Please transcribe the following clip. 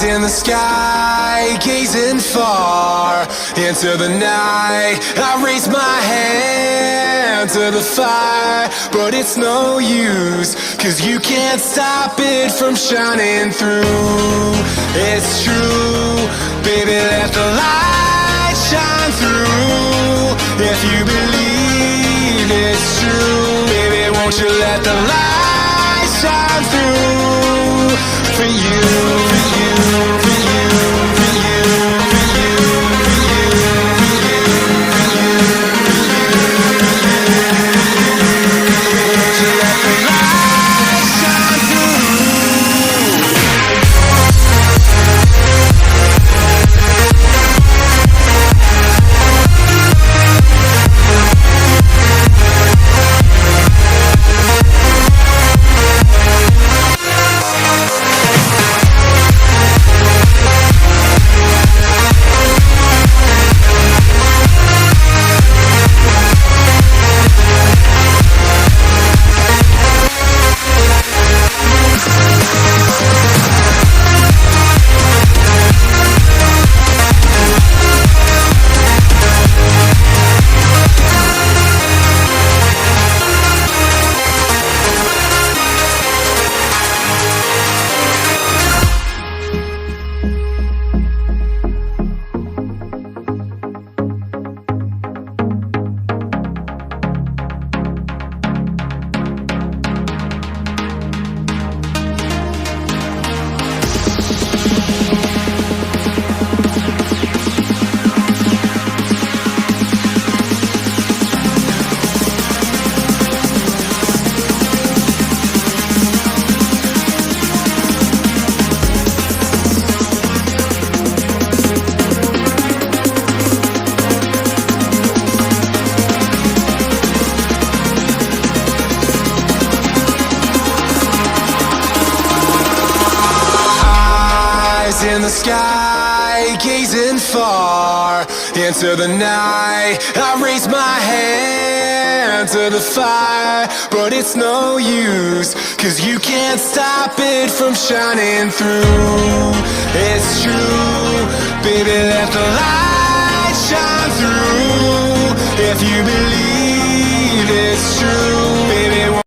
In the sky, gazing far into the night, I raise my hand to the fire, but it's no use, 'cause you can't stop it from shining through. It's true, baby, let the light shine through. If you believe it's true, baby, won't you let the light shine through for you, for you, for you, for you, for you, for you, for you, for you, won't you let the light shine through? In the sky, gazing far into the night, I raise my hand to the fire, but it's no use, 'cause you can't stop it from shining through. It's true, baby, let the light shine through. If you believe it's true, baby.